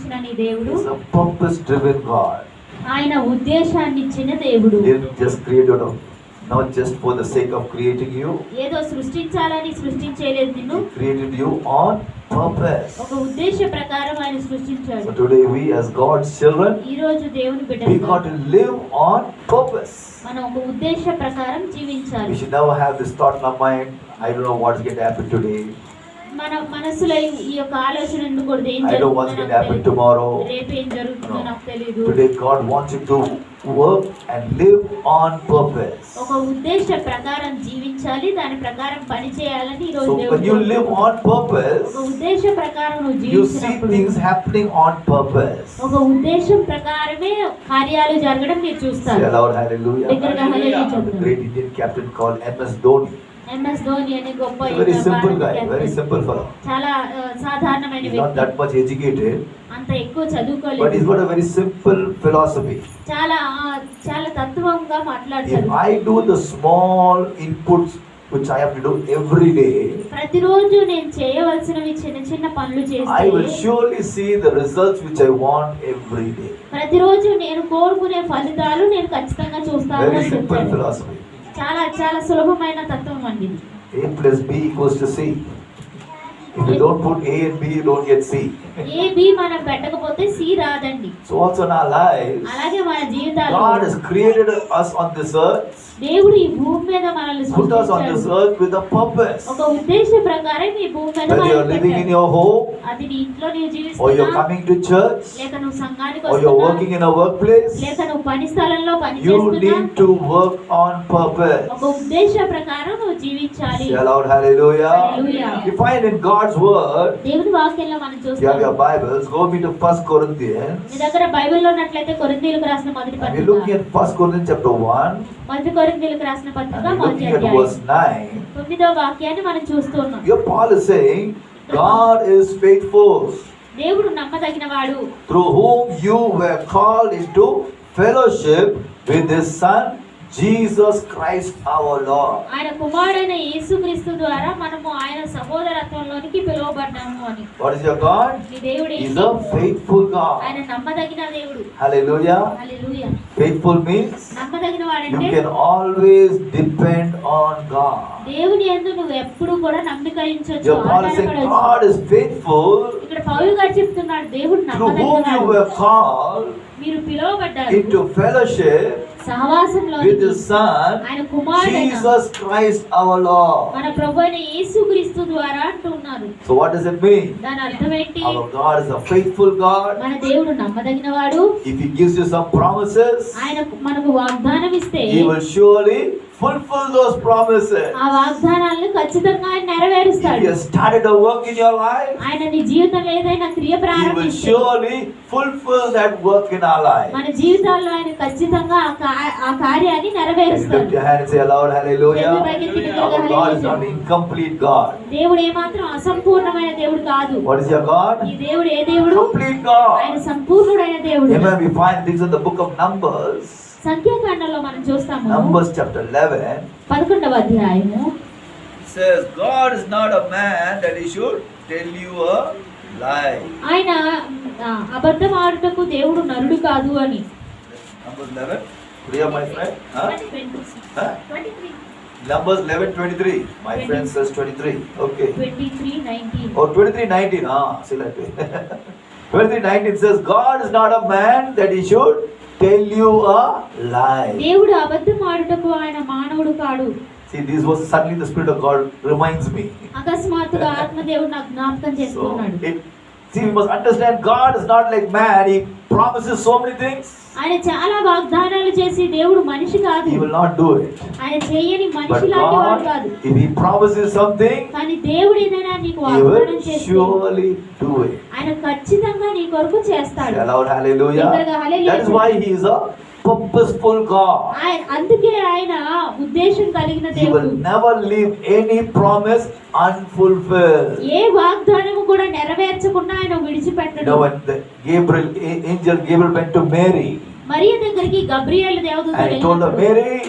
సృష్టించిన నీ దేవుడు is a purpose-driven God. ఆయన ఉద్దేశాన్ని ఇచ్చిన దేవుడు. He didn't just create you, not just for the sake of creating you. ఏదో సృష్టించాలని సృష్టించలేదు నిన్ను. He created you on purpose. ఒక ఉద్దేశ ప్రకారం ఆయన సృష్టించాడు. So today we as God's children, ఈ రోజు దేవుని we బిడ్డలుగా got to live on purpose. మనం ఒక ఉద్దేశ ప్రకారం జీవించాలి. We should never have this thought in our mind, I don't know what's going to happen today. మన మనసులో ఈ యొక్క ఆలోచన ఉండకూడదు. ఏం I don't know what's going to happen tomorrow. రేపు ఏం జరుగుతుందో నాకు తెలియదు. Today God wants you to work and live on purpose. ఒక ఉద్దేశ ప్రకారం జీవించాలి, దాని ప్రకారం పని చేయాలని ఈ రోజు So దేవుడు when you live on purpose, ఒక ఉద్దేశ ప్రకారం నువ్వు you see జీవించినప్పుడు things happening on purpose. ఒక ఉద్దేశం ప్రకారమే కార్యాలు జరగడం మీరు Say చూస్తారు. aloud, hallelujah. దగ్గరగా హల్లెలూయా The చెప్తారు. great Indian captain called MS Dhoni. MS Dhoni అనే గొప్ప He's a very simple guy, భారత very captain. simple fellow. చాలా సాధారణమైన He's not వ్యక్తి. that much educated, అంత ఎక్కువ but he's చదువుకోలేదు. got a very simple philosophy. చాలా చాలా తత్వంగా If మాట్లాడతాడు. I do the small inputs which I have to do every day, ప్రతిరోజు నేను చేయవలసినవి చిన్న చిన్న పనులు I will చేస్తే surely see the results which I want every day. ప్రతిరోజు నేను కోరుకునే ఫలితాలు నేను ఖచ్చితంగా చూస్తాను Very అని simple చెప్తాడు. philosophy. చాలా చాలా సులభమైన తత్వం అండి ఇది. A plus B equals to C. If you don't put A and B, you don't get C. A B మనం పెట్టకపోతే సి రాదండి. So also in our lives, అలాగే మన జీవితాల్లో God has created us on this earth, దేవుడు ఈ భూమి మీద మనల్ని put us on this సృష్టించాడు. earth with a purpose. ఒక ఉద్దేశ ప్రకారం ఈ భూమి మీద Whether you're మనల్ని living in పెట్టాడు. your home, అది నీ ఇంట్లో నీవు or you're జీవిస్తున్నా, coming to church, లేక నువ్వు సంఘానికి or you're వస్తున్నా, working in a workplace, లేక నువ్వు పని స్థలంలో పని you చేస్తున్నా, need to work on purpose. ఒక ఉద్దేశ ప్రకారం నువ్వు జీవించాలి. Say aloud, hallelujah. Hallelujah. You find in God's word, దేవుని వాక్యంలో మనం if you have your చూస్తాం. Bibles, go me to 1 Corinthians. మీ దగ్గర బైబిల్లో ఉన్నట్లయితే కొరింథీయులకు రాసిన మొదటి And we're looking పత్రిక, at 1 Corinthians chapter 1, మొదటి కొరింథీయులకు రాసిన and పత్రిక we're మొదటి looking at అధ్యాయం verse 9. 9వ వాక్యాన్ని మనం చూస్తున్నాం. Here Paul is saying, God is faithful, దేవుడు నమ్మదగిన వాడు, through whom you were called into fellowship with His Son, Jesus Christ our Lord. ఆయన కుమారుడైన యేసుక్రీస్తు ద్వారా మనము ఆయన సహోదరత్వంలోనికి పిలువబడ్డాము అని. What is your God? నీ దేవుడు He's ఏంటి? a faithful God. ఆయన నమ్మదగిన దేవుడు. Hallelujah. హల్లెలూయా. Faithful means నమ్మదగిన you వాడంటే can always depend on God. దేవుని యందు నువ్వు ఎప్పుడు కూడా నమ్మిక ఉంచొచ్చు, Your Paul is saying ఆధారపడొచ్చు. God is faithful, ఇక్కడ పౌలు గారు చెప్తున్నాడు దేవుడు through whom you నమ్మదగిన were called మీరు పిలువబడ్డారు into fellowship సహవాసంలో with His Son, ఆయన కుమారుడైన Jesus Christ our Lord. మన ప్రభువైన యేసుక్రీస్తు ద్వారా అంటున్నారు. So what does it mean? దాని అర్థం ఏంటి? Our God is a faithful God. మన దేవుడు నమ్మదగిన వాడు. If He gives you some promises, ఆయన మనకు వాగ్దానం ఇస్తే He will surely fulfill those promises. ఆ వాగ్దానాలను ఖచ్చితంగా ఆయన If నెరవేరుస్తాడు. He has started a work in your life, ఆయన నీ జీవితంలో ఏదైనా క్రియ He will ప్రారంభిస్తే surely fulfill that work in our life. మన జీవితాల్లో ఆయన ఖచ్చితంగా ఆ కార్యాన్ని Can you నెరవేరుస్తాడు. lift your hand and say aloud, hallelujah? Our God is not an incomplete God. దేవుడు ఏమాత్రం అసంపూర్ణమైన దేవుడు కాదు. What is your God? ఈ దేవుడు ఏ దేవుడు? Complete ఆయన God. సంపూర్ణుడైన దేవుడు. Amen. We find things in the book of Numbers. సంఖ్యాకాండంలో మనం చూస్తాము Numbers chapter 11. 11వ అధ్యాయము. It says, God is not a man that He should tell you a lie. ఆయన అబద్ధం ఆడుటకు దేవుడు నరుడు కాదు అని. Numbers 11. Priya, my friend. Huh? 23 Numbers 11:23. My friend says 23. Okay. 23:19. Oh, 23:19. See like that. 23:19 says, God is not a man that He should tell you a lie. దేవుడు అబద్ధం ఆడుటకు ఆయన మానవుడు కాడు. See, this was suddenly the Spirit of God reminds me. అకస్మాత్తుగా ఆత్మదేవుడు నాకు జ్ఞాపకం So, చేసుకున్నాడు. see, we must understand God is not like man. He promises so many things. ఆయన చాలా వాగ్దానాలు చేసి దేవుడు మనిషి కాదు. He will not do it. ఆయన చేయని But మనిషి లాంటి వాడు కాదు. God, if He promises something, కానీ దేవుడు ఏదైనా నీకు He వాగ్దానం will చేస్తే surely do it. ఆయన ఖచ్చితంగా నీ కొరకు చేస్తాడు. Say aloud, hallelujah. That is why He is a purposeful God. అందుకే ఆయన ఉద్దేశం కలిగిన He will దేవుడు. never leave any promise unfulfilled. ఏ వాగ్దానము కూడా నెరవేర్చకుండా ఆయన విడిచిపెట్టడు. When the angel Gabriel went to Mary, మరియ దగ్గరికి గబ్రియేలు దేవదూత And he told her, వెళ్ళినప్పుడు Mary,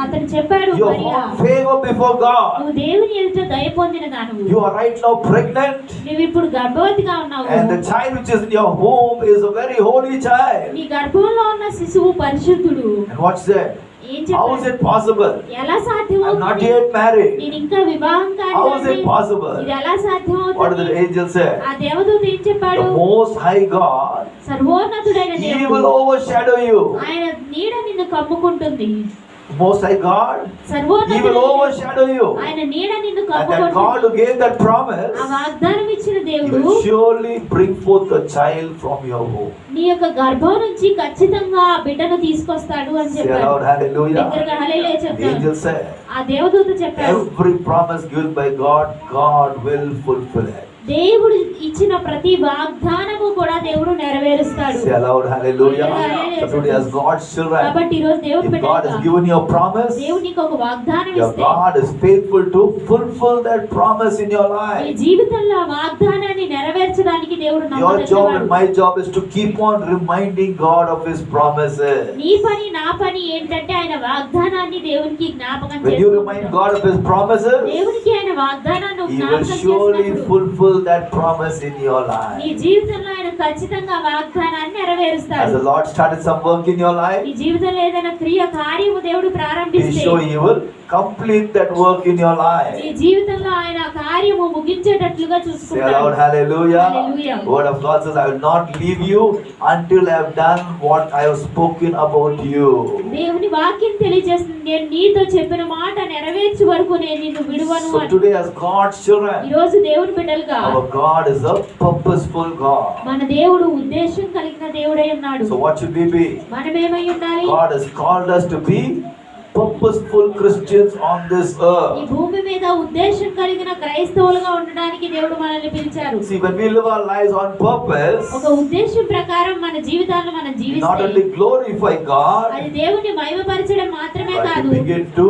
అతను చెప్పాడు, you have Mariya, found favor before God. నువ్వు దేవుని ఎదుట దయ పొందిన దానవు. You are right now pregnant. నువ్వు ఇప్పుడు గర్భవతిగా ఉన్నావు. And the child which is in your womb is a very holy child. నీ గర్భంలో ఉన్న శిశువు పరిశుద్ధుడు. And what's that? ఏం How is చెప్పాడు? it possible? ఎలా I'm not సాధ్యమవుతుంది? yet married. నేను ఇంకా వివాహం How is కాలేదు. it possible? ఇది ఎలా What did సాధ్యమవుతుంది? the angel say? ఆ దేవదూత ఏం చెప్పాడు? The most high God, సర్వోన్నతుడైన he will దేవుడు overshadow you. ఆయన నీడ నిన్ను కమ్ముకుంటుంది. Most high God, he will సర్వోన్నతుడైన overshadow you. ఆయన నీడ నిన్ను And that God కమ్ముకుంటుంది. who gave that promise, ఆ వాగ్దానం ఇచ్చిన he దేవుడు will surely bring forth a child from your womb. నీ యొక్క గర్భం నుంచి ఖచ్చితంగా ఆ బిడ్డను తీసుకొస్తాడు అని Say చెప్పాడు. aloud, hallelujah. దగ్గరగా హల్లెలూయా The చెప్తాడు. angel said, ఆ దేవదూత చెప్పాడు, every promise given by God, God will fulfill it. దేవుడు ఇచ్చిన ప్రతి వాగ్దానము కూడా దేవుడు నెరవేరుస్తాడు. Say aloud, hallelujah. Hallelujah. So today as God's children, కాబట్టి ఈ రోజు దేవుడు if God has బిడ్డలుగా given you a promise, దేవుడు నీకు ఒక వాగ్దానం your ఇస్తే God is faithful to fulfill that promise in your నీ life. జీవితంలో ఆ వాగ్దానాన్ని నెరవేర్చడానికి దేవుడు Your job and నమ్మదగినవాడు. my job is to keep on reminding God of His promises. నీ పని నా పని ఏంటంటే ఆయన వాగ్దానాన్ని దేవునికి జ్ఞాపకం When you remind చేసుకుంటాం. God of His promises, దేవునికి ఆయన వాగ్దానాన్ని He will జ్ఞాపకం surely చేసినప్పుడు fulfill that promise in your నీ life. జీవితంలో ఆయన ఖచ్చితంగా వాగ్దానాన్ని As నెరవేరుస్తాడు. the Lord started some work in your life, నీ జీవితంలో ఏదైనా కార్యము దేవుడు He ప్రారంభిస్తే sure He will complete that work in your నీ life. జీవితంలో ఆయన కార్యము ముగించేటట్లుగా Say aloud, చూసుకుంటాడు. hallelujah. Hallelujah. Word of God says, I will not leave you until I have done what I have spoken about you. దేవుని వాక్యం తెలియజేస్తుంది, నేను నీతో చెప్పిన మాట నెరవేర్చే వరకు నేను నిన్ను విడువను So అని. today as God's ఈ children, రోజు దేవుని బిడ్డలుగా our God is a purposeful God. మన దేవుడు ఉద్దేశం కలిగిన దేవుడై ఉన్నాడు. So what should we be? మనం ఏమై ఉండాలి? God has called us to be purposeful Christians on this ఈ earth. భూమి మీద ఉద్దేశం కలిగిన క్రైస్తవులుగా ఉండడానికి దేవుడు మనల్ని పిలిచారు. See, when we live our lives on purpose, ఒక ఉద్దేశం ప్రకారం మన జీవితాలను మనం we not జీవిస్తే only glorify God, అది దేవుని మహిమపరచడం మాత్రమే but కాదు, we begin to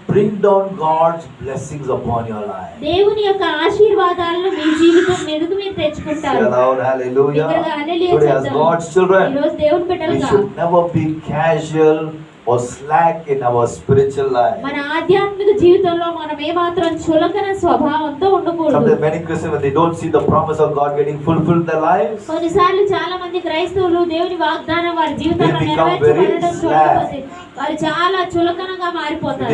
bring down God's blessings upon your life. దేవుని యొక్క ఆశీర్వాదాలను మీ జీవితం మీదకు మీరు Say తెచ్చుకుంటారు. aloud, hallelujah. దగ్గరగా హల్లెలూయా Today as చెప్తాం. God's ఈ children, రోజు దేవుని we బిడ్డలుగా should never be casual or slack in our spiritual life. మన ఆధ్యాత్మిక జీవితంలో మనం ఏమాత్రం చులకన స్వభావంతో ఉండకూడదు. Sometimes many Christians, when they don't see the promise of God getting fulfilled in their lives, కొన్నిసార్లు చాలా మంది క్రైస్తవులు దేవుని వాగ్దానం వారి జీవితంలో They become నెరవేర్చబడడం very చూడకపోతే వారు చాలా చులకనగా if మారిపోతారు.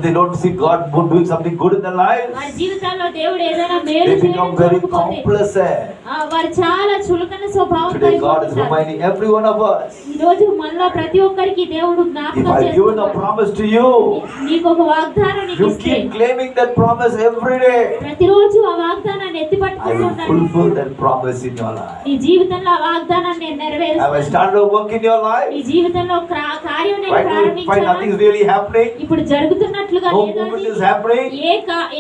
they don't see God doing something good in their lives, వారి జీవితాల్లో దేవుడు ఏదైనా మేలు they చేయడం become very చూడకపోతే complacent. వారు చాలా చులకన స్వభావంతో Today God is అయిపోతారు. reminding every one of us, ఈ రోజు మనలో ప్రతి ఒక్కరికి దేవుడు if జ్ఞాపకం I have given a చేస్తున్నాడు. promise to you, నీకు ఒక వాగ్దానం నీకు you ఇస్తే keep claiming that promise every day. ప్రతిరోజు ఆ వాగ్దానాన్ని ఎత్తి I పట్టుకుంటూ will ఉండాలి. fulfill that promise in your life. నీ జీవితంలో ఆ వాగ్దానాన్ని నేను Have I నెరవేరుస్తాను. started a work in your life? నీ జీవితంలో కార్యం నేను Right now you find ప్రారంభించాను. nothing is really happening. ఇప్పుడు జరుగుతున్నట్లుగా No లేదా movement అది? is happening.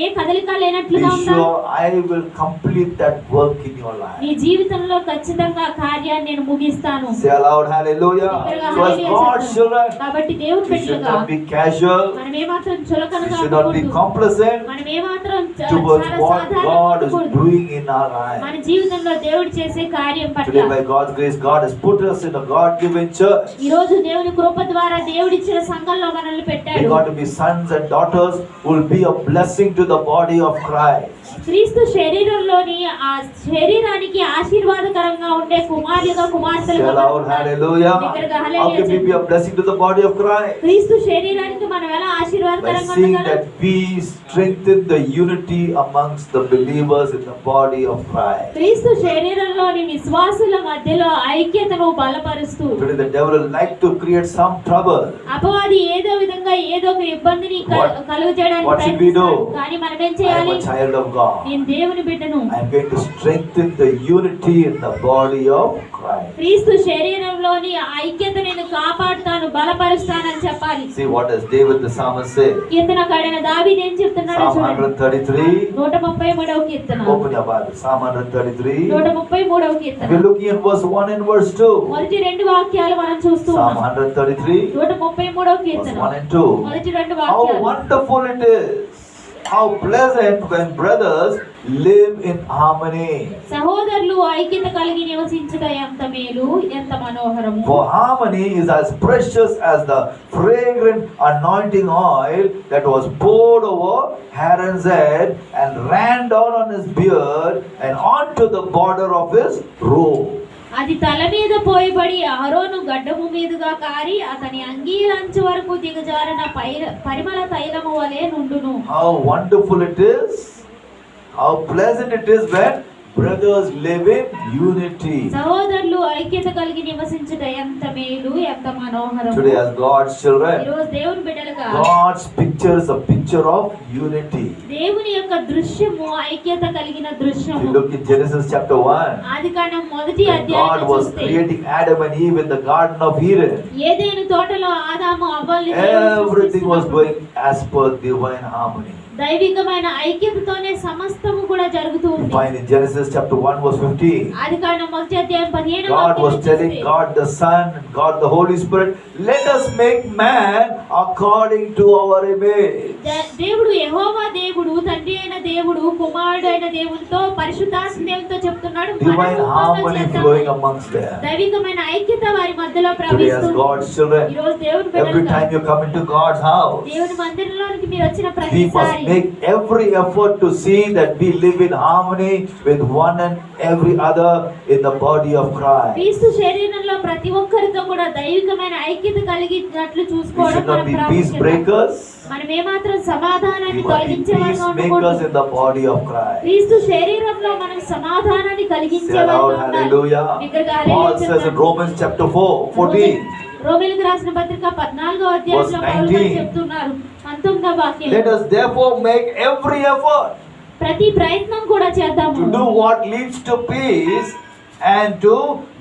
ఏ కదలిక Be లేనట్లుగా ఉందా? sure I will complete that work in your life. నీ జీవితంలో ఖచ్చితంగా ఆ కార్యాన్ని నేను ముగిస్తాను. Say aloud, hallelujah. So as God's children, కాబట్టి దేవుని we should బిడ్డలుగా not be casual. మనం ఏమాత్రం We చులకనగా should not be ఉండకూడదు. complacent మనం ఏమాత్రం towards చాలా what సాధారణంగా God is ఉండకూడదు. doing in our మన life. జీవితంలో దేవుడు చేసే కార్యం పట్ల Today, by God's grace, God has put us in a God-given church. ఈ రోజు దేవుని కృప ద్వారా దేవుడిచ్చిన సంఘంలో మనల్ని We పెట్టాడు. got to be sons and daughters who will be a blessing to the body of Christ. క్రీస్తు శరీరంలోని ఆ శరీరానికి ఆశీర్వాదకరంగా ఉండే కుమారులుగా Say కుమార్తెలుగా aloud, hallelujah. దగ్గరగా How hallelujah can we be a చెప్పు. blessing to the body of Christ? క్రీస్తు శరీరానికి మనం ఎలా By ఆశీర్వాదకరంగా seeing ఉండగలం? that we strengthen the unity amongst the believers in the body of Christ. క్రీస్తు శరీరంలోని విశ్వాసుల మధ్యలో ఐక్యతను బలపరుస్తూ Today the devil will like to create some trouble. అపవాది ఏదో విధంగా ఏదో ఒక ఇబ్బందిని కలుగజేయడానికి what should we do? ప్రయత్నిస్తాడు. కానీ మనం ఏం I am చేయాలి? a child of God. నేను దేవుని బిడ్డను. I am going to strengthen the unity in the body of Christ. క్రీస్తు శరీరంలోని ఐక్యత నేను కాపాడుతాను, బలపరుస్తానని చెప్పాలి. See what does David the psalmist say? కీర్తనకాడైన దావీదు ఏం చెప్తున్నాడో Psalm చూడండి. 133. 133వ కీర్తన. Open your Bible. Psalm 133. 133వ Keerthana. We're looking at verse 1 and verse 2. మొదటి రెండు వాక్యాలు మనం చూస్తూ Psalm ఉన్నాం. 133. 133వ Verse కీర్తన. 1 and 2. మొదటి రెండు How వాక్యాలు. wonderful it is how pleasant when brothers live in harmony. సహోదరులు ఐక్యత కలిగి నివసించుట ఎంత మేలు, ఎంత మనోహరము. For harmony is as precious as the fragrant anointing oil that was poured over Aaron's head and ran down on his beard and onto the border of his robe. అది తల మీద పోయబడి అహరోను గడ్డము మీదుగా కారి అతని అంగీలంచు వరకు దిగజారిన పరిమళ తైలము వలె నుండును. How wonderful it is, how pleasant it is when brothers live in unity. సహోదరులు ఐక్యత కలిగి నివసించుట ఎంత మేలు, ఎంత మనోహరం. Today as God's children, ఈరోజు దేవుని బిడ్డలుగా God's picture is a picture of unity. దేవుని యొక్క దృశ్యము ఐక్యత కలిగిన If దృశ్యము. you look in Genesis chapter 1, ఆదికాండం మొదటి God అధ్యాయం was చూస్తే creating Adam and Eve in the Garden of Eden. ఏదైను తోటలో ఆదాము అవ్వల్ని Everything was going as per divine harmony. దైవికమైన ఐక్యతతోనే సమస్తము కూడా జరుగుతూ You ఉంది. find in Genesis chapter 1 verse 15, ఆదికాండం మొదటి అధ్యాయం 15వ God was వాక్యం telling చూస్తే, God the Son, God the Holy Spirit, let us make man according to our image. దేవుడు యెహోవా దేవుడు, తండ్రి అయిన దేవుడు, కుమారుడు అయిన దేవునితో, పరిశుద్ధాత్మ దేవునితో చెప్తున్నాడు, Divine harmony flowing amongst them. దైవికమైన ఐక్యత వారి మధ్యలో Today as ప్రవహిస్తుంది. God's children, ఈ రోజు దేవుని every బిడ్డలుగా time you come into God's house, దేవుని మందిరంలోనికి మీరు వచ్చిన we must ప్రతిసారి make every effort to see that we live in harmony with one and every other in the body of Christ. క్రీస్తు శరీరంలో ప్రతి ఒక్కరితో కూడా దైవికమైన ఐక్యత కలిగినట్లు We చూసుకోవడం should not మన be ప్రాముఖ్యత. peace breakers. మనం ఏమాత్రం సమాధానాన్ని We must be కలిగించే వారిగా peacemakers ఉండకూడదు. in the body of Christ. క్రీస్తు శరీరంలో మనం సమాధానాన్ని కలిగించే Say aloud, వారిగా ఉండాలి. hallelujah. బిగ్గరగా Paul హల్లెలూయా says in చెప్తాం. Romans chapter 4:14, రోమీయులకు రాసిన పత్రిక 14వ అధ్యాయంలో Verse పౌలు 19. గారు చెప్తున్నారు 19వ వాక్యం, let us therefore make every effort ప్రతి ప్రయత్నం కూడా చేద్దాము to do what leads to peace and to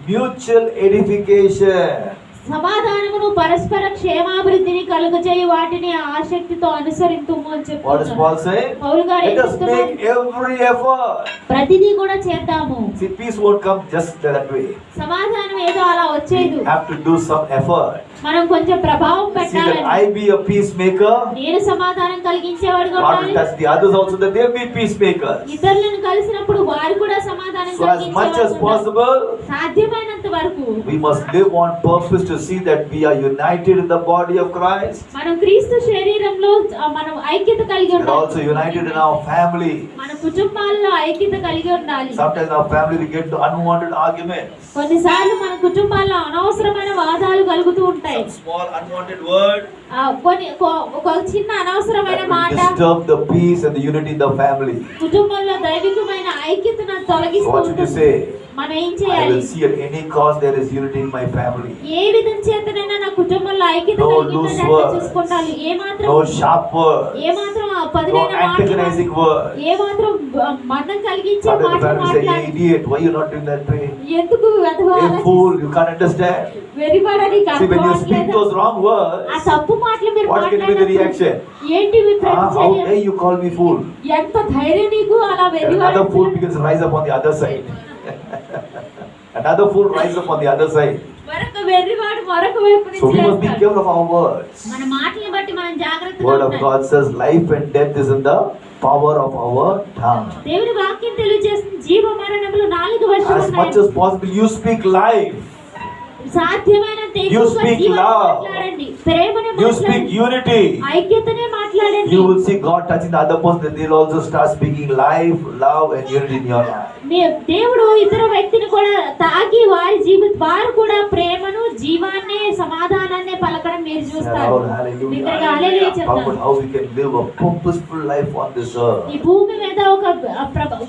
mutual edification. సమాధానమును పరస్పర క్షేమాభివృద్ధిని కలుగజేయు వాటిని ఆసక్తితో అనుసరింతుము అని What does చెప్తున్నారు. Paul say? పౌలు గారు ఏం Let us చెప్తున్నారు? make every effort. ప్రతిదీ కూడా చేద్దాము. See, peace won't come just that way. సమాధానం ఏదో అలా వచ్చేది. You have to do some effort. మనం కొంచెం ప్రభావం See that పెట్టాలి. I be a peacemaker. నేను సమాధానం కలిగించేవాడుగా God will ఉండాలి. touch the others also that they be peacemakers. ఇతరులను కలిసినప్పుడు వారు కూడా సమాధానం So as much as కలిగించేవారు. possible, సాధ్యమైనంత వరకు we must live on purpose to see that we are united in the body of Christ మనం క్రీస్తు శరీరంలో మనం ఐక్యత కలిగి and ఉండాలి. also united in our family. మన కుటుంబాల్లో ఐక్యత కలిగి ఉండాలి. Sometimes in our family we get into unwanted arguments. కొన్నిసార్లు మన కుటుంబాల్లో అనవసరమైన వాదాలు కలుగుతూ ఉంటాయి. Some small unwanted word ఒక చిన్న అనవసరమైన that will మాట disturb the peace and the unity in the family. కుటుంబంలో దైవికమైన ఐక్యతను తొలగిస్తూ What should you ఉంటుంది. say? మనం ఏం I చేయాలి? will see at any cost there is unity in my family. ఏ విధం చేతనైనా నా కుటుంబంలో ఐక్యత No కలిగి loose ఉండేటట్లు words. చూసుకుంటాను. ఏ మాత్రం No sharp words. ఏ మాత్రం No పదునైన మాటలు, antagonizing words. ఏ మాత్రం మందం కలిగించే Sometimes the మాటలు family say, "Hey మాట్లాడి idiot, why you not doing that way? ఎందుకు Hey fool, you can't understand." వెరిపడని See, when you speak those wrong ఆ words, తప్పు మాటలు మీరు what can be the మాట్లాడినప్పుడు reaction? ఏంటి మీ How ప్రతిచర్య? dare you call me fool? ఎంత ధైర్యం నీకు అలా And another fool వెరివాడు? begins to rise up on the other side. Another fool rises up on the other side. మరొక వెర్రివాడు మరొక వైపు So నుంచి we must be లేస్తాడు. careful of our words. మన మాటలను బట్టి మనం జాగ్రత్తగా Word of ఉండాలి. God says life and death is in the power of our tongue. దేవుని వాక్యం తెలియజేస్తుంది జీవ మరణములు నాలుగు As వర్షాలు much as possible, you speak life. సాధ్యమైనంత You ఎక్కువగా speak జీవాన్ని love. మాట్లాడండి, ప్రేమని You speak మాట్లాడండి, unity. ఐక్యతనే మాట్లాడండి. You will see God touching the other person, that they'll also start speaking life, love, and unity in your life. దేవుడు ఇతర వ్యక్తిని కూడా తాకి వారు కూడా ప్రేమను, జీవాన్ని, సమాధానాన్ని పలకడం మీరు చూస్తారు. Lord, hallelujah. బిగ్గరగా హల్లెలూయా Talk చెప్తాం. about how we can live a purposeful life on this earth. ఈ భూమి మీద ఒక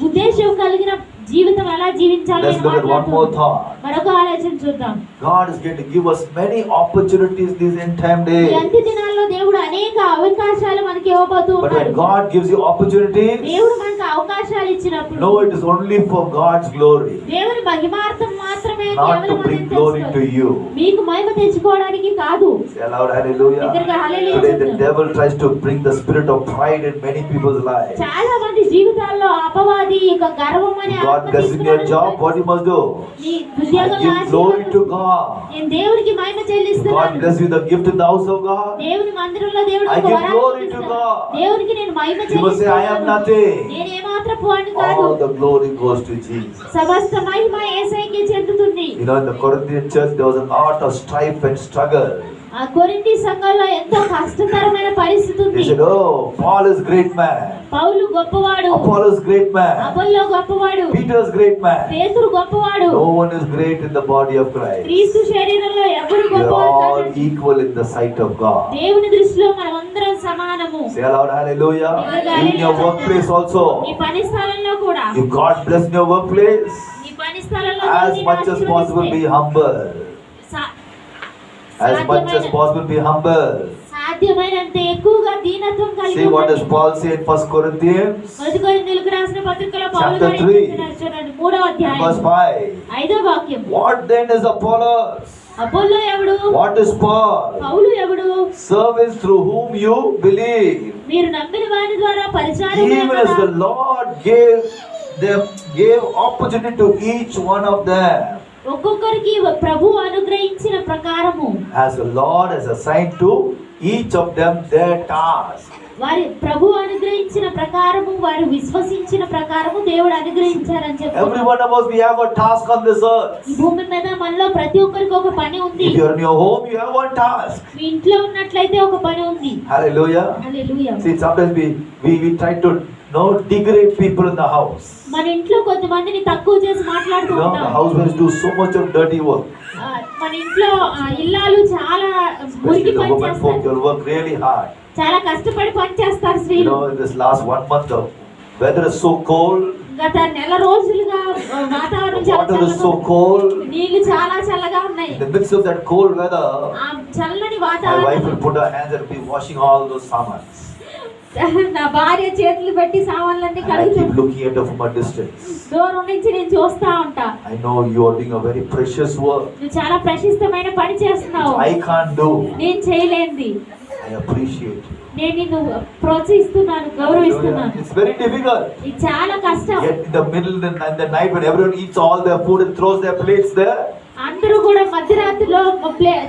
ఉద్దేశం కలిగిన జీవితం ఎలా జీవించాలి Let's అని look at one more మాట్లాడుతున్నాం. thought. మరొక ఆలోచన చూద్దాం. God is going to give us many opportunities these end time ఈ days. అంత్య దినాల్లో దేవుడు అనేక అవకాశాలు మనకి ఇవ్వబోతూ But when ఉన్నాడు. God gives you opportunities, దేవుడు మనకు అవకాశాలు ఇచ్చినప్పుడు no, it is only for God's glory, దేవుని మహిమార్థం మాత్రమే, not to కేవలం bring మనం glory to తెలుసుకోవాలి. you. మీకు మహిమ తెచ్చుకోవడానికి కాదు. Say aloud, hallelujah. బిగ్గరగా హల్లెలూయా Today the చెప్తాం. devil tries to bring the spirit of pride in many people's lives. చాలా మంది జీవితాల్లో అపవాది ఇక గర్వం అనే God ఆత్మ blesses in your job, what you must do? నీ I ఉద్యోగంలో give glory to God. నేను దేవుడికి మహిమ God చెల్లిస్తున్నాను. bless you the gift in the house of God. దేవుని దేవుని మందిరంలో దేవుడు I ఒక give వరాన్ని glory to ఇస్తాడు. God. దేవునికి నేను మహిమ You must say, I am చెల్లిస్తున్నాను. nothing. నేను ఏమాత్రపు వాడిని కాదు. All the glory goes to Jesus. సమస్త మహిమ యేసయ్యకే చెందుతుంది. You know, in the Corinthian church, there was a lot of strife and struggle. ఆ కొరింథీ సంఘంలో ఎంతో కష్టతరమైన పరిస్థితి ఉంది. They said, oh, Paul is great man. పౌలు గొప్పవాడు, Apollos great man. అపొల్లో గొప్పవాడు, Peter is great man. పేతురు గొప్పవాడు. No one is great in the body of Christ. క్రీస్తు శరీరంలో ఎవరు We are గొప్పవాడు all కాదండి. equal in the sight of God. దేవుని దృష్టిలో మనమందరం సమానము. Say aloud, hallelujah. In your workplace also. నీ పని స్థలంలో కూడా, If God bless your workplace, నీ పని స్థలంలో as much as possible be humble. As much as possible be humble. సాధ్యమైనంత ఎక్కువగా దీనత్వం కలిగి See what does ఉండండి. Paul say in 1 Corinthians? మొదటి కొరింథీయులకు రాసిన పత్రికలో పౌలు Chapter గారు ఏం 3. చెప్తున్నారు చూడండి, 3వ అధ్యాయం Verse 5. 5వ వాక్యం. What then is Apollos? Apollo ఎవడు? What is Paul? పౌలు ఎవడు? Servants through whom you believe. మీరు నమ్మిన వారి ద్వారా పరిచారకులే Even as కదా. the Lord gave opportunity to each one of them. ఒక్కొక్కరికి ప్రభువు అనుగ్రహించిన ప్రకారము, As the Lord has assigned to each of them their task. వారి ప్రభువు అనుగ్రహించిన ప్రకారము, వారు విశ్వసించిన ప్రకారము దేవుడు అనుగ్రహించారని Every చెప్పారు. one of us, we have a task on this earth. ఈ భూమి మీద మనలో ప్రతి ఒక్కరికి ఒక పని ఉంది. If you're in your home, you have one task. మీ ఇంట్లో ఉన్నట్లయితే ఒక పని ఉంది. Hallelujah. Hallelujah. See, sometimes we try to degrade people in the house. మన ఇంట్లో కొంతమందిని తక్కువ చేసి మాట్లాడుతూ The ఉంటాం. housewives do so much of dirty work. మన ఇంట్లో ఇల్లాలు చాలా మురికి Especially the పని women folk, చేస్తారు. they'll work really hard. చాలా కష్టపడి పని చేస్తారు You స్త్రీలు. know, in this last 1 month, the weather is so cold. గత నెల రోజులుగా వాతావరణం The చాలా water is చల్లగా so ఉంది. cold. నీళ్లు చాలా చల్లగా ఉన్నాయి. In the midst of that cold weather, ఆ చల్లని my wife will వాతావరణం put her hands and be washing all those samans. నా భార్య చేతులు పెట్టి సామాన్లన్నీ And I కడుగుతూ keep looking at her from a distance. దూరం నుంచి నేను చూస్తా ఉంటా. I know you are doing a very precious work. నువ్వు చాలా ప్రశస్తమైన పని చేస్తున్నావు. I can't do. నేను చేయలేంది. I appreciate you. నేను నిన్ను ప్రోత్సహిస్తున్నాను, గౌరవిస్తున్నాను. It's very difficult. ఇది చాలా కష్టం. Yet in the middle of the night when everyone eats all their food and throws their plates there, అందరూ కూడా మధ్యరాత్రిలో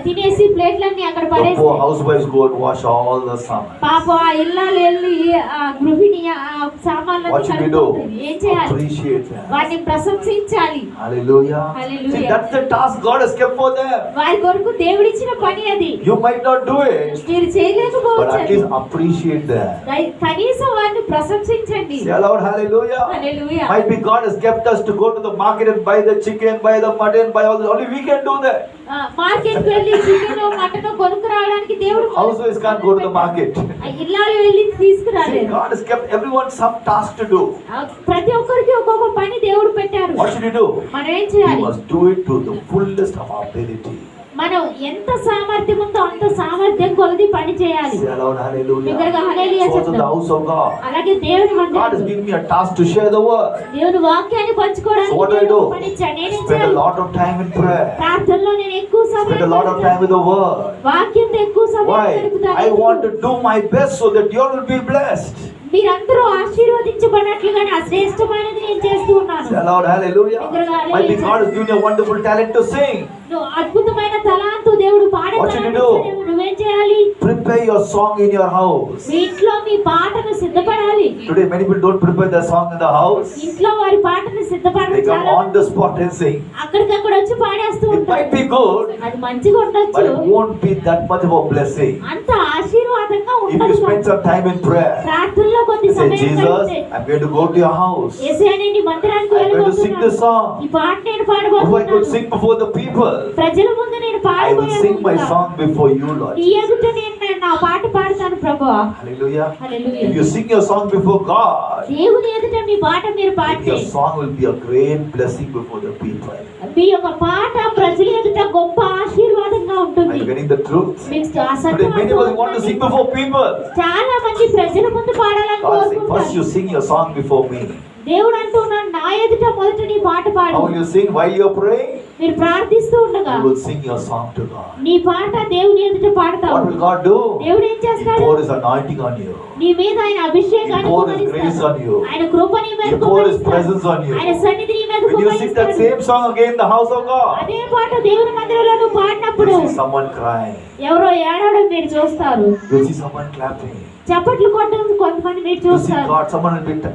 తినేసి ప్లేట్లన్నీ అక్కడ the పడేసి poor housewives go and wash all the samans. పాప ఆ ఇల్లాలు వెళ్ళి ఆ గృహిణి ఆ సామాన్లన్నీ What should we do? కడుగుతుంది. ఏం చేయాలి? Appreciate them. వారిని ప్రశంసించాలి. Hallelujah. Hallelujah. See, that's the task God has kept for them. వారి కొరకు దేవుడిచ్చిన పని అది. You might not do it, మీరు but చేయలేకపోవచ్చు. at least appreciate them. కనీసం వారిని ప్రశంసించండి. Say aloud, hallelujah. Hallelujah. Might be God has kept us to go to the market and buy the chicken, buy the mutton, buy all this. Only we can do that. Market వెళ్ళి chicken mutton కొనుక్కు రావడానికి దేవుడు Housewives can't go to the market. ఇల్లాలు వెళ్ళి See, తీసుకురాలేదు. God has kept everyone some task to do. ప్రతి ఒక్కరికి ఒక్కొక్క పని దేవుడు పెట్టారు. What should we do? మనం ఏం We చేయాలి? must do it to the fullest of our ability. మనం ఎంత సామర్థ్యం ఉందో అంత సామర్థ్యం కొలది పని చేయాలి. Say aloud, hallelujah. బిగ్గరగా హల్లెలూయా So to the చెప్తాం. house of God. అలాగే దేవుని God has మందిరం given me a task to share the word. దేవుని వాక్యాన్ని పంచుకోవడానికి So what do I దేవుడు do? పని ఇచ్చాడు. నేనేం Spend a చేయాలి? lot of time in prayer. ప్రార్థనలో నేను ఎక్కువ Spend సమయం a lot of time with the word. వాక్యంతో ఎక్కువ సమయం Why? గడుపుతాను. I want to do my best so that you all will be blessed. మీరందరూ ఆశీర్వదించబడినట్లుగా నా శ్రేష్టమైనది నేను చేస్తూ ఉన్నాను. Say aloud, hallelujah. Might be God has given you a wonderful talent to sing. నువ్వు అద్భుతమైన తలాంతు దేవుడు పాడే What should you తలాంతు do? ఇచ్చాడేమో. నువ్వేం చేయాలి? Prepare your song in your house. మీ ఇంట్లో మీ పాటను సిద్ధపడాలి. Today many people don't prepare their song in the house. ఇంట్లో వారి పాటను They సిద్ధపడడం come చాలా on the spot and sing. అక్కడికక్కడ వచ్చి పాడేస్తూ It ఉంటారు. might be good, అది మంచిగా but ఉండొచ్చు, it won't be that much of a blessing. అంత ఆశీర్వాదంగా If you ఉండదు. spend some time in prayer, ప్రార్థనలో కొద్ది say, సమయం Jesus, గడిపితే, I'm going to go to your house. యేసయ్య నేను నీ మందిరానికి I'm going to sing this వెళ్ళబోతున్నాను. song. ఈ పాట నేను If I could పాడబోతున్నాను. sing before the people, ప్రజల ముందు నేను I will sing my పాడబోతున్నాను. song before you, Lord. నీ ఎదుట నేను నా పాట పాడతాను ప్రభువా. Hallelujah. Hallelujah. If you sing your song before God, దేవుని ఎదుట మీ పాట మీరు then పాడితే your song will be a great blessing before the people. మీ యొక్క పాట ప్రజల ఎదుట గొప్ప ఆశీర్వాదంగా Are ఉంటుంది. you getting the truth? మీకు ఆ Today Satyam many of us want to sing before people. చాలా మంది ప్రజల ముందు పాడాలని God saying, first కోరుకుంటారు. you sing your song before me. దేవుడు అంటున్నాడు, నా ఎదుట మొదట నీ పాట పాడు. How will you sing while you are praying? మీరు ప్రార్థిస్తూ ఉండగా You will sing your song to God. నీ పాట దేవుని ఎదుట పాడతావు. What will God do? దేవుడు ఏం He చేస్తాడు? pour His anointing on you. నీ మీద ఆయన అభిషేకాన్ని He pour His కుమ్మరిస్తాడు. grace on you. ఆయన కృప నీ మీద He pour His కుమ్మరిస్తాడు. presence on you. ఆయన సన్నిధి నీ మీద When you sing that కుమ్మరిస్తాడు. same song again in the house of God, అదే పాట దేవుని మందిరంలో నువ్వు పాడినప్పుడు you see someone crying. ఎవరో ఏడవడం మీరు చూస్తారు. You see someone clapping. చప్పట్లు కొట్టడం కొంతమంది మీరు You see చూస్తారు.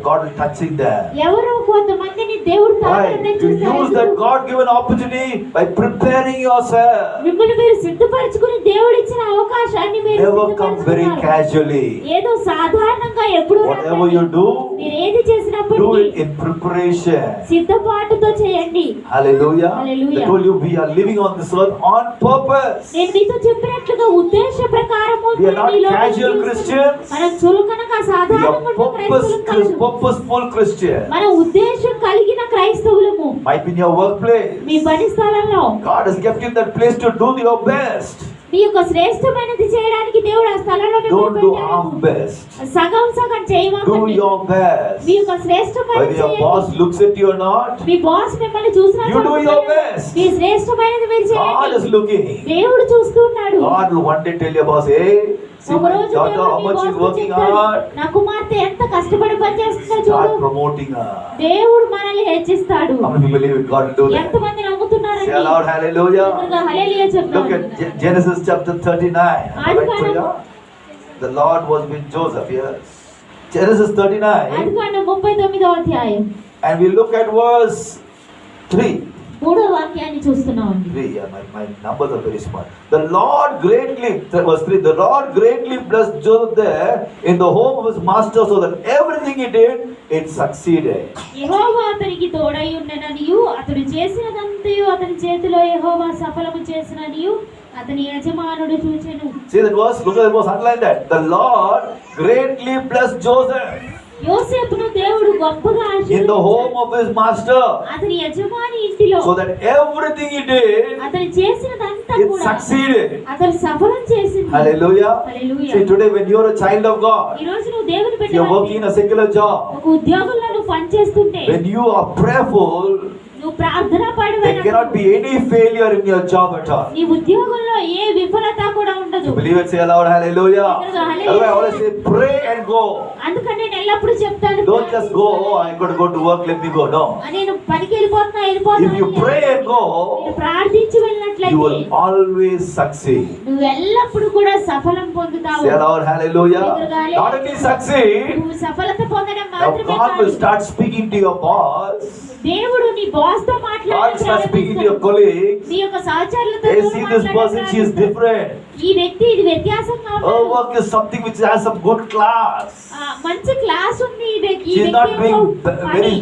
God will touching them. ఎవరో కొంతమందిని దేవుడు Why? తాకడం To use చూస్తారు. that God-given opportunity by preparing yourself. మిమ్మల్ని మీరు సిద్ధపరచుకుని దేవుడు ఇచ్చిన అవకాశాన్ని మీరు Never come very సిద్ధపరచుకున్నారు. casually. ఏదో సాధారణంగా ఎప్పుడు Whatever you do, మీరు ఏది do చేసినప్పటికీ it in preparation. సిద్ధపాటుతో చేయండి. Hallelujah. Hallelujah. I told you we are living on this earth on purpose. నేను మీతో చెప్పినట్లుగా ఉద్దేశ ప్రకారము We are not casual Christians. మనం చులకనగా We సాధారణంగా are purposeful Christians. మన ఉద్దేశం కలిగిన క్రైస్తవులము. Might be in your workplace. మీ పని స్థలంలో God has kept you in that place to do your best. మీ యొక్క శ్రేష్టమైనది చేయడానికి దేవుడు ఆ స్థలంలో Don't మిమ్మల్ని do పెట్టాడు. half best. సగం సగం Do చేయమాకండి. your best. మీ యొక్క శ్రేష్టమైనది Whether your చేయండి. boss looks at you or not, me boss మిమ్మల్ని చూసినా you do your best. మీ శ్రేష్టమైనది మీరు God చేయండి. is looking. దేవుడు చూస్తున్నాడు. God will one day tell your boss, hey, see ఒక my రోజు daughter, దేవుడు how me much she's బాస్తో working చెప్తాడు, hard. నా కుమార్తె ఎంత కష్టపడి పనిచేస్తుందో చూడు. Start promoting her. దేవుడు మనల్ని హెచ్చిస్తాడు. How many people believe it? God will do that? ఎంతమంది నమ్ముతున్నారండి? Say aloud, hallelujah. హల్లెలూయా Look చెప్తాను. at Genesis chapter 39. Am I right for you? The Lord was with Joseph, yes. Genesis 39. ఆదికాండం 39వ అధ్యాయం And we look at verse 3. 3వ వాక్యాన్ని చూస్తున్నామండి. 3, yeah, my numbers are very small. The Lord greatly, verse 3, the Lord greatly blessed Joseph there in the home of his master so that everything he did, it succeeded. యెహోవా అతనికి తోడై ఉండెననియు అతడు చేసినదంతయు అతని చేతిలో యెహోవా సఫలము చేసిననియు అతని యజమానుడు చూచెను. See that verse, look at that verse, underline that. The Lord greatly blessed Joseph యోసేపును దేవుడు గొప్పగా in the home of his master అతని యజమాని ఇంటిలో so that everything he did, అతను చేసినదంతా it కూడా succeeded. అతను సఫలం చేసింది. Hallelujah. Hallelujah. See, today when you are a child of God, ఈ రోజు నువ్వు దేవుని if you are working in a secular job, ఒక ఉద్యోగంలో నువ్వు పనిచేస్తుంటే when you are prayerful, నువ్వు ప్రార్థన there cannot be any failure in your job at all. నీ ఉద్యోగంలో ఏ విఫలత కూడా ఉండదు. Believe it, say aloud, hallelujah. That's why I always say, pray and go. అందుకని నేను ఎల్లప్పుడూ చెప్తాను, Don't just go, oh, I'm going to go to work, let me go. No. నేను పనికి If you pray and go, నేను ప్రార్థించి you వెళ్ళినట్లయితే will always succeed. నువ్వు ఎల్లప్పుడూ కూడా సఫలం పొందుతావు. Say aloud, hallelujah. Not only succeed, నువ్వు సఫలత పొందడం now మాత్రమే God will కాదు, start speaking to your boss. దేవుడు నీ బాస్ తో God will start speaking to your colleagues. నీ యొక్క సహచరులతో Hey, see this person, she is different. ఈ వ్యక్తి ఇది వ్యత్యాసంగా Her ఉన్నాడు. work is something which has some good class. మంచి క్లాస్ ఉంది ఈ వ్యక్తి She is not doing పని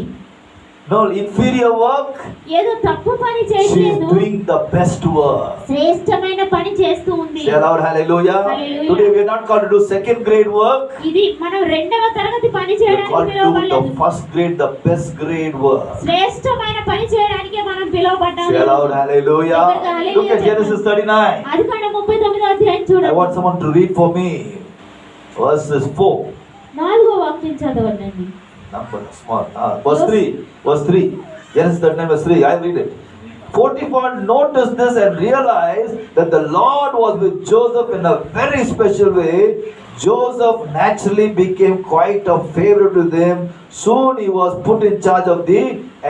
very inferior work. ఏదో తప్పు పని She is చేయలేదు, doing the best work. శ్రేష్టమైన పని చేస్తూ ఉంది. Say aloud, hallelujah. Hallelujah. Today we are not called to do second grade work. ఇది మనం 2వ తరగతి పని We are చేయడానికి called to do పిలువబడలేదు. the first grade, the best grade work. శ్రేష్టమైన పని చేయడానికి మనం పిలువబడ్డాము. Say aloud, hallelujah. Look at Genesis 39. ఆదికాండం 39వ అధ్యాయం I చూడండి. want someone to read for me. Verses 4. 4వ వాక్యం చదవండి. Number small. Verse 3. Verse 3. Genesis 39 verse 3. I read it. Potiphar noticed this and realized that the Lord was with Joseph in a very special way. Joseph naturally became quite a favorite with him. Soon he was put in charge of the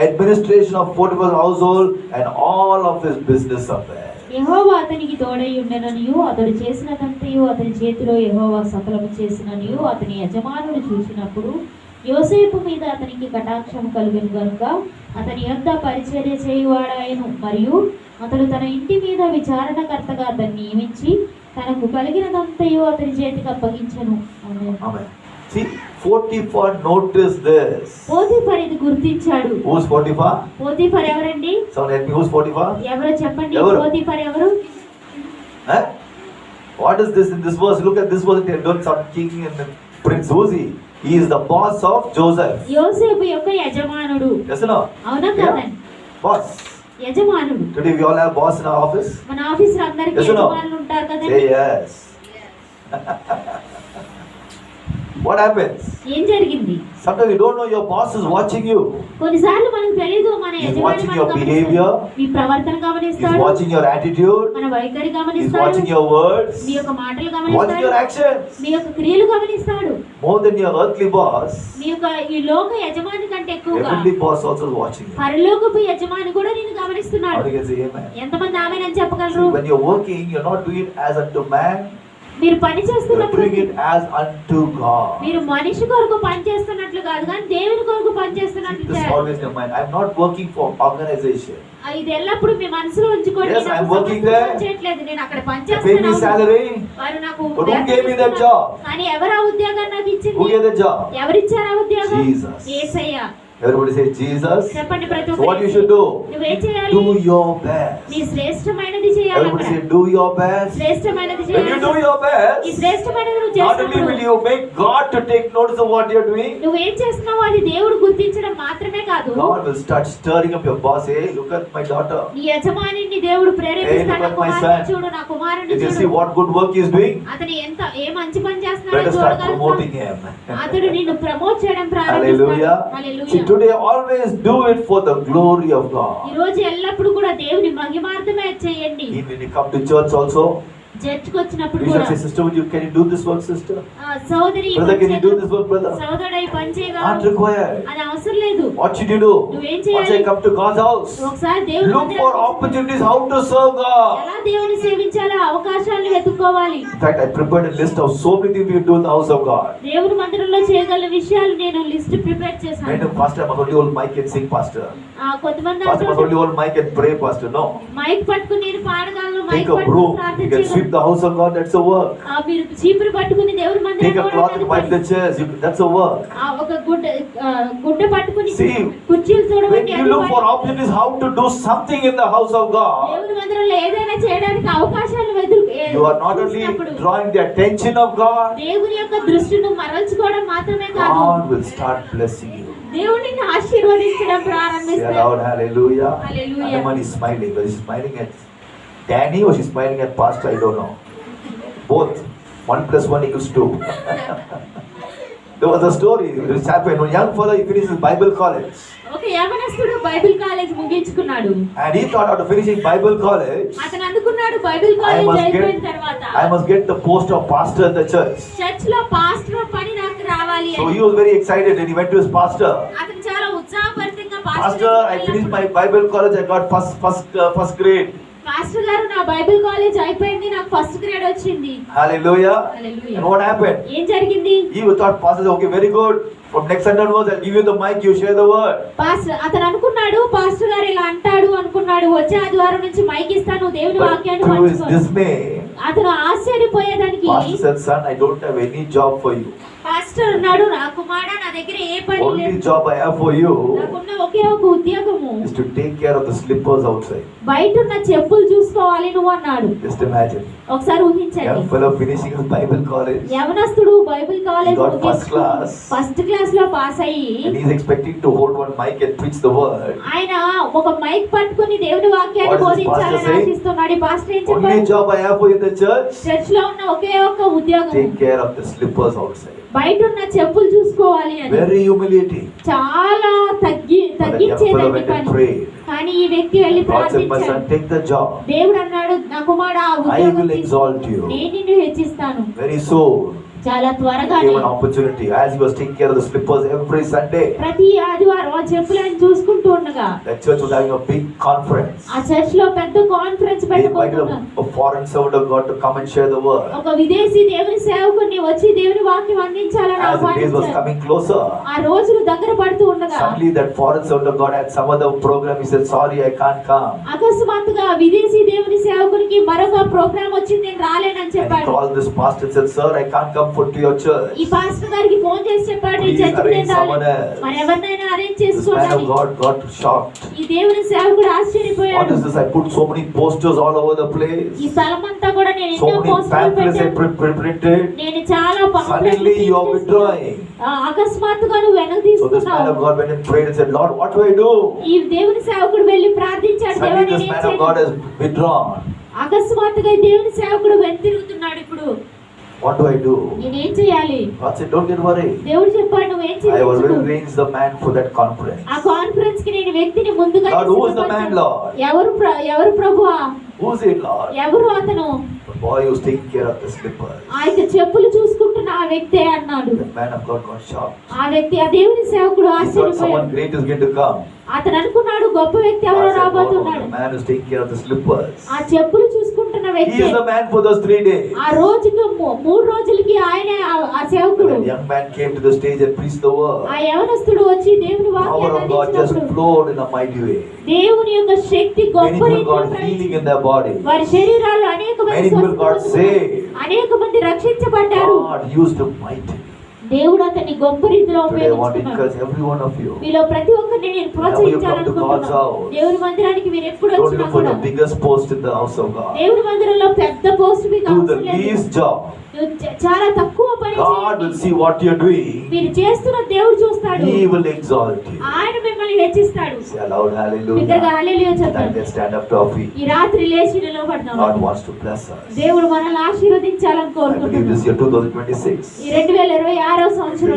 administration of Potiphar's household and all of his business affairs. యెహోవా అతనికి తోడై ఉండెననియు అతడు చేసినదంతయు అతని చేతిలో యెహోవా సఫలము చేసిననియు అతని యజమానుడు చూసినప్పుడు యోసేపు మీద అతనికి కటాక్షం కలిగిన గనుక అతని యొద్ద పరిచర్య చేయువాడాయను. మరియు అతడు తన ఇంటి మీద విచారణకర్తగా అతన్ని నియమించి తనకు కలిగినదంతయు అతని చేతికి అప్పగించెను. Amen. See, Potiphar noticed this. Potiphar ఇది గుర్తించాడు. Who's Potiphar? పోతీఫర్ ఎవరండి? Someone help me. Who's Potiphar? ఎవరో చెప్పండి. ఎవరు? పోతీఫర్ ఎవరు? Huh? What is this in this verse? Look at this verse. Don't some king and the prince. Who's he? He is the boss of Joseph. యోసేపు యొక్క యజమానుడు. Yes or no? అవునా కాదండి? Boss. యజమానుడు. Today we all have boss in our office. మన office లో అందరికీ Yes or no? యజమానులు ఉంటారు Say కదండి. yes. What happens? ఏం జరిగింది? Sometimes you don't know your boss is watching you. కొన్నిసార్లు మనకు తెలియదు మన He's యజమాని watching మన your behavior. మీ ప్రవర్తన He's గమనిస్తాడు, watching your attitude. మన వైఖరి He's గమనిస్తాడు, watching your words. మీ యొక్క మాటలు Watching your గమనిస్తాడు, actions. మీ యొక్క క్రియలు గమనిస్తాడు. More than your earthly boss, మీ యొక్క ఈ లోక యజమాని కంటే ఎక్కువగా heavenly boss also is watching you. పరలోకపు యజమాని కూడా నేను How గమనిస్తున్నాడు. do you can say amen? ఎంతమంది ఆమేనని See, చెప్పగలరు? when you're working, you're not doing it as unto man, మీరు పని you're చేస్తున్నప్పుడు doing it as unto God. మీరు మనిషి కొరకు పని చేస్తున్నట్లు కాదు కానీ దేవుని కొరకు పని చేస్తున్నట్లు This is చేయాలి. always in your mind. I'm not working for organization. ఇది ఎల్లప్పుడు మీ మనసులో ఉంచుకోండి. Yes, నేను I'm ఒక working సంస్థలో there. చేయట్లేదు, నేను అక్కడ పని They pay me చేస్తున్నాను. salary. వారు నాకు But who వేతనం gave me that ఇస్తున్నారు. job? కానీ ఎవరు ఆ ఉద్యోగాన్ని నాకు Who ఇచ్చింది? gave the job? ఎవరిచ్చారు ఆ ఉద్యోగం? Jesus. యేసయ్య. Everybody say Jesus. చెప్పండి ప్రతి So what you ఒక్కరికి. should do? నువ్వేం చేయాలి? Do your best. నీ శ్రేష్టమైనది చేయాలి. Everybody అక్కడ. say do your best. శ్రేష్టమైనది When you చేయాలి. do your ఈ best, శ్రేష్టమైనది నువ్వు not only will చేసినప్పుడు you make God to take notice of what you're doing, నువ్వేం చేస్తున్నావో అది దేవుడు గుర్తించడం మాత్రమే కాదు, God will start stirring up your boss. Hey, look at my daughter. నీ యజమానిని దేవుడు ప్రేరేపిస్తాడు. Hey, look at my కుమారుని son. చూడు, నా కుమారుని Did you see చూడు, what good work he's doing? అతను ఏ మంచి పని Let చేస్తున్నాడో us start చూడగలుగుతాం. promoting him. అతడు నిన్ను ప్రమోట్ చేయడం ప్రారంభిస్తాడు. Hallelujah. See, hallelujah. today always do it for the glory of ఈ God. రోజు ఎల్లప్పుడు కూడా దేవుని మహిమార్థమే చేయండి. Even when you come to church also, చర్చికి వచ్చినప్పుడు you కూడా should say, sister, can you do this work, sister? సోదరి ఈ Brother, పని can you do చేయగలవు? this work, brother? సోదరుడు ఈ పని చేయగలవు? Not required. అది అవసరం లేదు. What should you do? నువ్వేం Once చేయాలి? I come to God's house, ఒకసారి దేవుని look for మందిరానికి opportunities how to serve God. ఎలా దేవుని సేవించాలో అవకాశాలను వెతుక్కోవాలి. In fact, I prepared a list of so many things we do in the house of God. దేవుని మందిరంలో చేయగల విషయాలు నేను లిస్ట్ ప్రిపేర్ చేశాను. Many pastor must only hold mic and sing, pastor. కొంతమంది Pastor must only hold mic and pray, pastor. No. Mic పట్టుకుని నేను పాడగలను, Take మైక్ a పట్టుకుని broom. ప్రార్థన You can sweep చేయగలను. the house of God. That's a work. మీరు చీపురు పట్టుకుని దేవుని Take మందిరంలో a cloth and wipe the chairs. That's a work. ఒక గుడ్డ పట్టుకుని See, కుర్చీలు When చూడబట్టి you look for opportunities how to do something in the house of God, దేవుని మందిరంలో ఏదైనా చేయడానికి అవకాశాలు you are not only drawing the attention of God, దేవుని యొక్క దృష్టిని మరల్చుకోవడం మాత్రమే కాదు, God will start blessing you. దేవుని ఆశీర్వదించడం Say ప్రారంభిస్తాడు. aloud, hallelujah. Hallelujah. And the man is smiling. Whether she's smiling at Danny or she's smiling at Pastor, I don't know. Both. 1 + 1 = 2. There was a story which happened. One young fellow, he finished his Bible college. ఒక యవనస్తుడు Bible college ముగించుకున్నాడు. And he thought after finishing Bible college, అతను అనుకున్నాడు Bible college అయిపోయిన తర్వాత I must get the post of pastor in the church. Church లో pastor పని నాకు రావాలి So అని. he was very excited and he went to his pastor. అతను చాలా ఉత్సాహభరితంగా Pastor, I finished my Bible college. I got first grade. Pastor గారు నా Bible college అయిపోయింది, నాకు ఫస్ట్ గ్రేడ్ వచ్చింది. Hallelujah. Hallelujah. And what happened? ఏం జరిగింది? He thought, pastor, okay, very good. From next Sunday onwards, I'll give you the mic. You share the word. Pastor అతను అనుకున్నాడు, pastor గారు ఇలా అంటాడు అనుకున్నాడు, వచ్చే ఆదివారం నుంచి మైక్ ఇస్తాను, దేవుని But వాక్యాన్ని to his పంచుకో. dismay, అతను ఆశ్చర్యపోయేదానికి pastor said, son, I don't have any job for you. Pastor అన్నాడు, నా కుమారుడా, నా దగ్గర ఏ పని Only లేదు, job I have for you నాకున్న ఒకే ఒక ఉద్యోగము is to take care of the slippers outside. బయట ఉన్న చెప్పులు చూసుకోవాలి నువ్వు అన్నాడు. Just imagine. ఒకసారి ఊహించండి, Young fellow finishing his Bible college. యవనస్తుడు Bible college He got first class. First class లో పాస్ అయ్యి And he's expecting to hold one mic and preach the word. ఆయన ఒక మైక్ పట్టుకుని దేవుని వాక్యాన్ని What does this బోధించాలని pastor say? ఆశిస్తున్నాడు. ఈ pastor ఏం Only చెప్పాడు? job I have for you in the church, church లో ఉన్న ఒకే ఒక్క ఉద్యోగం take care of the slippers outside. బయట ఉన్న చెప్పులు చూసుకోవాలి అని. Very humiliating. చాలా But that young fellow తగ్గించేదండి went and పని. prayed. కానీ ఈ వ్యక్తి వెళ్ళి God said, my ప్రార్థించాడు. son, take the job. దేవుడు అన్నాడు, నా కుమారుడు ఆ I ఉద్యోగం will తీసుకో. exalt you. నేను నిన్ను హెచ్చిస్తాను. Very soon, చాలా త్వరగా gave an opportunity as he was taking care of the slippers every Sunday. ప్రతి ఆదివారం ఆ చెప్పులను చూసుకుంటూ ఉండగా That church was having a big conference. ఆ చర్చ్ లో పెద్ద కాన్ఫరెన్స్ They invited పెట్టుకుంటున్నారు. a foreign servant of God to come and share the word. ఒక విదేశీ దేవుని సేవకుని వచ్చి దేవుని వాక్యం అందించాలని As the days was ఆహ్వానించారు. coming closer, ఆ రోజులు దగ్గర పడుతూ ఉండగా suddenly that foreign servant of God had some other program. He said, sorry, I can't come. అకస్మాత్తుగా విదేశీ దేవుని సేవకునికి మరొక ప్రోగ్రామ్ వచ్చింది, నేను రాలేనని And he చెప్పాడు. called this pastor and said, sir, I can't come to your church. ఈ pastor గారికి ఫోన్ చేసి చెప్పాడు, ఈ Please చర్చికి arrange నేను someone రాలేను. else. మరి ఎవరినైనా అరేంజ్ This man చేసుకోవాలి. of God got shocked. ఈ దేవుని సేవకుడు What ఆశ్చర్యపోయాడు. is this? I put so many posters all over the place. ఈ స్థలమంతా కూడా నేను So ఎన్నో many పోస్టర్లు pamphlets I పెట్టాను, printed. నేను చాలా Suddenly you are withdrawing. అకస్మాత్తుగా నువ్వు వెనక్కి So this man of తీసుకున్నావు. God went and prayed and said, Lord, what do I do? ఈ దేవుని సేవకుడు వెళ్ళి ప్రార్థించాడు, దేవా Suddenly this నేనేం man of God చేయను? has withdrawn. అకస్మాత్తుగా ఈ దేవుని సేవకుడు వెనుతిరుగుతున్నాడు. ఇప్పుడు What do I do? నేనేం చేయాలి? God said, don't get worried. దేవుడు చెప్పాడు నువ్వేం I చేయాలి? already arranged the man for that conference. ఆ కాన్ఫరెన్స్ కి నేను వ్యక్తిని ముందుగా Lord, who is the man, Lord? ఎవరు ప్రభువా? Who's it, Lord? ఎవరు అతను? The boy who's taking care of the slippers. ఆ యొక్క చెప్పులు చూసుకుంటున్న ఆ వ్యక్తే అన్నాడు. The man of God got shocked. ఆ వ్యక్తి ఆ దేవుని సేవకుడు He thought someone ఆశ్చర్యపోయాడు. great is going to come. అతను అనుకున్నాడు గొప్ప వ్యక్తి God ఎవరో said, no, రాబోతున్నాడు. the man who's taking care of the slippers. ఆ చెప్పులు చూసుకుంటున్న He వ్యక్తి is the man for those 3 days. ఆ రోజుకి 3 రోజులకి ఆయనే ఆ సేవకుడు. When the young man came to the stage and preached the word, ఆ యవనస్తుడు వచ్చి దేవుని the power వాక్యాన్ని of God just అందించినప్పుడు flowed in a mighty way. దేవుని యొక్క శక్తి Many గొప్ప people రీతిలో got healing in their body. వారి శరీరాల్లో అనేక Many మంది people got saved. అనేక మంది రక్షించబడ్డారు. God used him mightily. దేవుడు అతన్ని గొప్ప రీతిలో Today I want to ఉపయోగించుకున్నాడు. encourage every one of you. మీలో ప్రతి ఒక్కరిని నేను Whenever you come to God's ప్రోత్సహించాలనుకుంటున్నాను. house, దేవుని మందిరానికి మీరు ఎప్పుడు Don't వచ్చినా look for కూడా the biggest post in the house of God. దేవుని మందిరంలో పెద్ద పోస్ట్ మీకు Do the అవసరం లేదు. least job. నువ్వు చాలా తక్కువ పని God చేయండి. will see what you're doing. మీరు చేస్తున్న దేవుడు చూస్తాడు. He will exalt you. ఆయన మిమ్మల్ని హెచ్చిస్తాడు. Say aloud, బిగ్గరగా hallelujah. హల్లెలూయా Tonight చెప్తాడు. let's stand up to our feet. ఈ రాత్రి లేచి నిలబడదాం. God wants to bless us. దేవుడు మనల్ని ఆశీర్వదించాలని I believe this కోరుకుంటున్నాడు. year 2026. ఈ 2026 సంవత్సరం